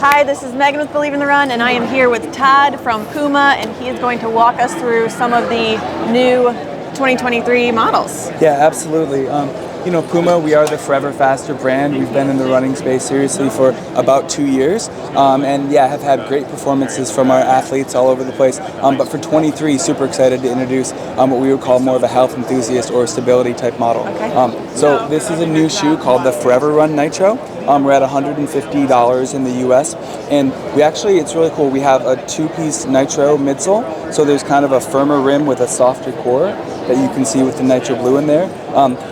Hi, this is Megan with Believe in the Run, and I am here with Todd from Puma, and he is going to walk us through some of the new 2023 models. Yeah, absolutely. Puma, we are the Forever Faster brand. We've been in the running space seriously for about 2 years, and have had great performances from our athletes all over the place. But for 23, super excited to introduce what we would call more of a health enthusiast or stability type model. Okay. So this is a new shoe called the Foreverrun Nitro. We're at $150 in the US, and it's really cool. We have a two-piece Nitro midsole, so there's kind of a firmer rim with a softer core that you can see with the Nitro Blue in there.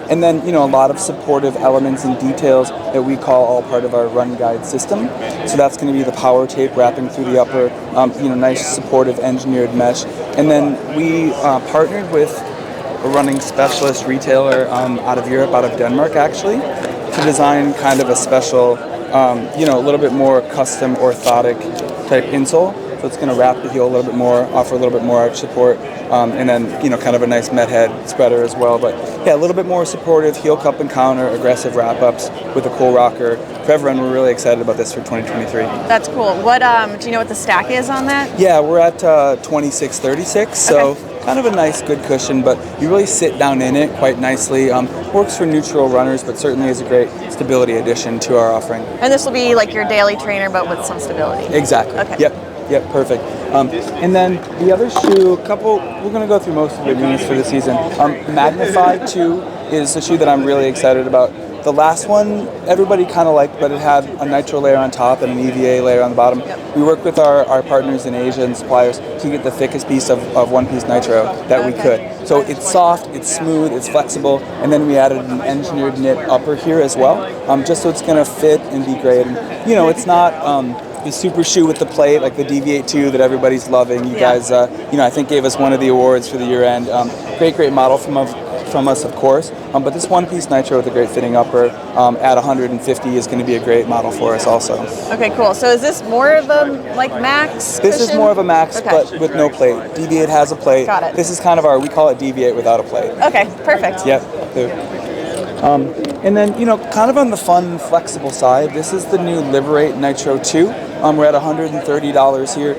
And then, a lot of supportive elements and details that we call all part of our run guide system. So that's going to be the power tape wrapping through the upper, nice supportive engineered mesh. And then we partnered with a running specialist retailer out of Europe, out of Denmark actually, to design kind of a special, a little bit more custom orthotic type insole. So it's going to wrap the heel a little bit more, offer a little bit more arch support, and then, kind of a nice med head spreader as well. But yeah, a little bit more supportive, heel cup and counter, aggressive wrap-ups with a cool rocker. Foreverrun, we're really excited about this for 2023. That's cool. What do you know what the stack is on that? Yeah, we're at 2636, so kind of a nice, good cushion, but you really sit down in it quite nicely. Works for neutral runners, but certainly is a great stability addition to our offering. And this will be like your daily trainer, but with some stability. Exactly. Okay. Yep, perfect. And then the other shoe, we're going to go through most of the units for the season. Magnify 2 is a shoe that I'm really excited about. The last one, everybody kind of liked, but it had a nitro layer on top and an EVA layer on the bottom. Yep. We worked with our partners in Asia and suppliers to get the thickest piece of one-piece nitro that we could. So it's soft, it's smooth, it's flexible, and then we added an engineered knit upper here as well, just so it's going to fit and be great. And, it's not the super shoe with the plate, like the Deviate 2 that everybody's loving. You guys, I think gave us one of the awards for the year end. Great model from us, of course. But this one-piece nitro with a great fitting upper at 150 is going to be a great model for us also. Okay, cool. So is this more of a max This cushion? is more of a max, but with no plate. Deviate has a plate. Got it. This is kind of we call it Deviate without a plate. Okay, perfect. Yep. And then, kind of on the fun, flexible side, this is the new Liberate Nitro 2. We're at $130 here.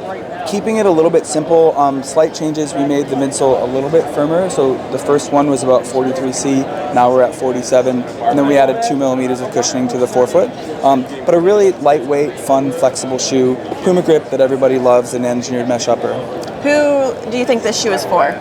Keeping it a little bit simple, slight changes. We made the midsole a little bit firmer. So the first one was about 43C, now we're at 47. And then we added 2 millimeters of cushioning to the forefoot. But a really lightweight, fun, flexible shoe. Puma grip that everybody loves, an engineered mesh upper. Who do you think this shoe is for?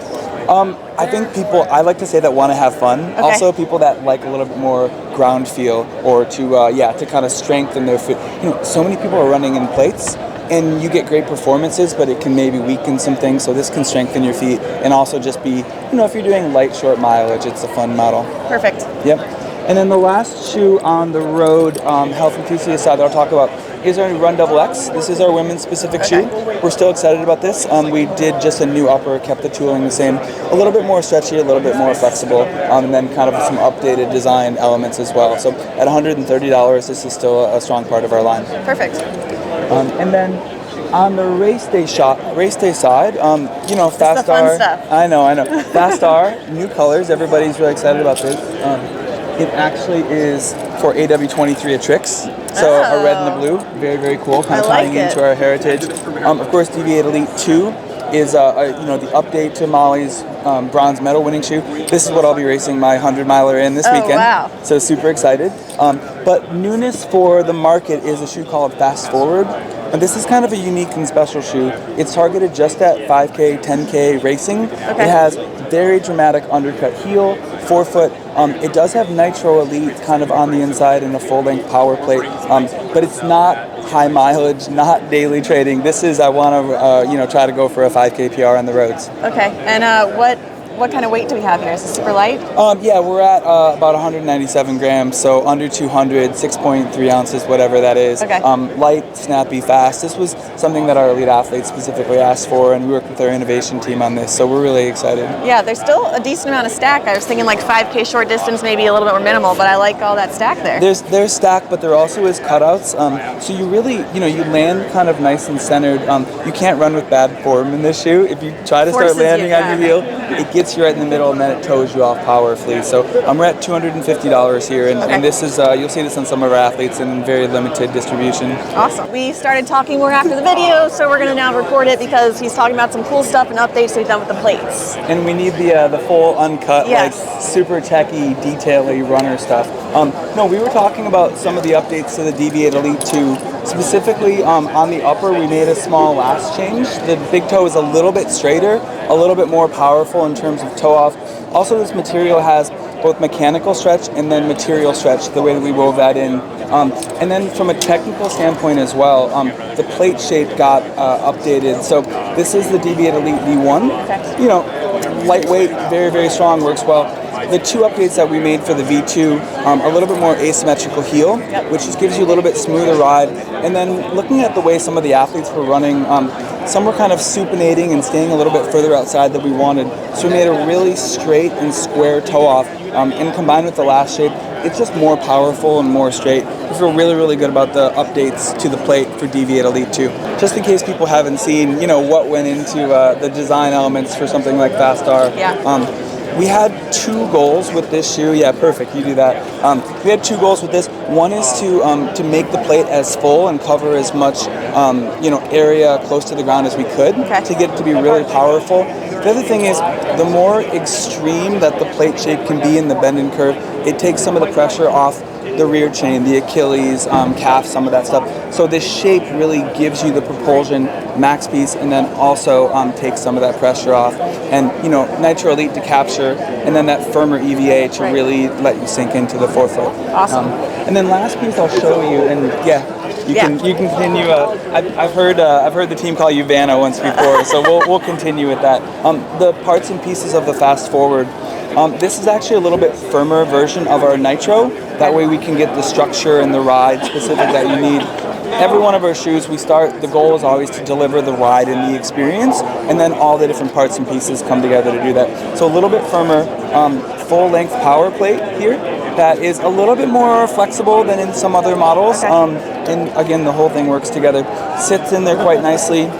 I think I like to say that want to have fun. Okay. Also people that like a little bit more ground feel or to kind of strengthen their foot. So many people are running in plates and you get great performances, but it can maybe weaken some things. So this can strengthen your feet and also just be, if you're doing light, short mileage, it's a fun model. Perfect. Yep. And then the last shoe on the road, health enthusiast side that I'll talk about is our Run Double X. This is our women's specific shoe. We're still excited about this. We did just a new upper, kept the tooling the same, a little bit more stretchy, a little bit more flexible, and then kind of some updated design elements as well. So at $130, this is still a strong part of our line. Perfect. And then on the race day side, Fast fun R. stuff. I know. Fast R, new colors. Everybody's really excited about this. It actually is for AW23 at Tricks. So a red and a blue, very, very cool, kind of tying into our heritage. Of course, Deviate Elite 2 is the update to Molly's bronze medal winning shoe. This is what I'll be racing my 100-miler in this weekend. Wow. So super excited. But newness for the market is a shoe called Fast Forward. And this is kind of a unique and special shoe. It's targeted just at 5K, 10K racing. It has very dramatic undercut heel, forefoot. It does have Nitro Elite kind of on the inside and a full-length power plate, but it's not high mileage, not daily trading. This is, I want to, try to go for a 5K PR on the roads. Okay, and what kind of weight do we have here? Is it super light? We're at about 197 grams, so under 200, 6.3 ounces, whatever that is. Okay. Light, snappy, fast. This was something that our elite athletes specifically asked for, and we worked with our innovation team on this, so we're really excited. Yeah, there's still a decent amount of stack. I was thinking like 5K short distance, maybe a little bit more minimal, but I like all that stack there. There's stack, but there also is cutouts. So you really, you land kind of nice and centered. You can't run with bad form in this shoe. If you try to start landing on your heel, it gets hits you right in the middle, and then it tows you off powerfully. So we're at $250 here, and this is you'll see this on some of our athletes in very limited distribution. Awesome. We started talking more after the video, so we're going to now record it because he's talking about some cool stuff and updates we've done with the plates. And we need the full uncut, Yes. like super techy, detail-y runner stuff. No, we were talking about some of the updates to the Deviate Elite 2. Specifically, on the upper, we made a small last change. The big toe is a little bit straighter, a little bit more powerful in terms of toe off. Also, this material has both mechanical stretch and then material stretch, the way that we wove that in. And then from a technical standpoint as well, the plate shape got updated. So this is the Deviate Elite V1. Okay. You know, lightweight, very, very strong, works well. The two updates that we made for the V2, a little bit more asymmetrical heel, which just gives you a little bit smoother ride. And then looking at the way some of the athletes were running, some were kind of supinating and staying a little bit further outside than we wanted. So we made a really straight and square toe off, and combined with the last shape, it's just more powerful and more straight. We feel really, really good about the updates to the plate for Deviate Elite 2. Just in case people haven't seen, you know, what went into the design elements for something like Fast R. Yeah. We had two goals with this shoe. Yeah, perfect. You do that. We had two goals with this. One is to make the plate as full and cover as much area close to the ground as we could to get it to be really powerful. The other thing is, the more extreme that the plate shape can be in the bend and curve, it takes some of the pressure off the rear chain, the Achilles, calf, some of that stuff. So this shape really gives you the propulsion max piece, and then also takes some of that pressure off. And you know, Nitro Elite to capture, and then that firmer EVA to really let you sink into the forefoot. Awesome. And then last piece I'll show you, and you can continue. I've heard the team call you Vanna once before, so we'll continue with that. The parts and pieces of the Fast Forward. This is actually a little bit firmer version of our Nitro. That way we can get the structure and the ride specific that you need. Every one of our shoes, the goal is always to deliver the ride and the experience, and then all the different parts and pieces come together to do that. So a little bit firmer, full length power plate here that is a little bit more flexible than in some other models. And again, the whole thing works together. Sits in there quite nicely.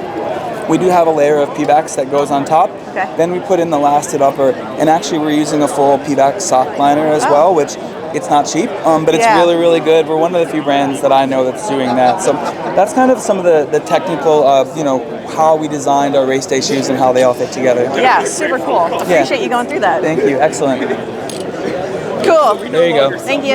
We do have a layer of P-backs that goes on top. Then we put in the lasted upper, and actually we're using a full P-back sock liner as well, which it's not cheap, but it's really, really good. We're one of the few brands that I know that's doing that. So that's kind of some of the technical, how we designed our race day shoes and how they all fit together. Yeah, super cool. Appreciate you going through that. Thank you. Excellent. Cool. There you go. Thank you.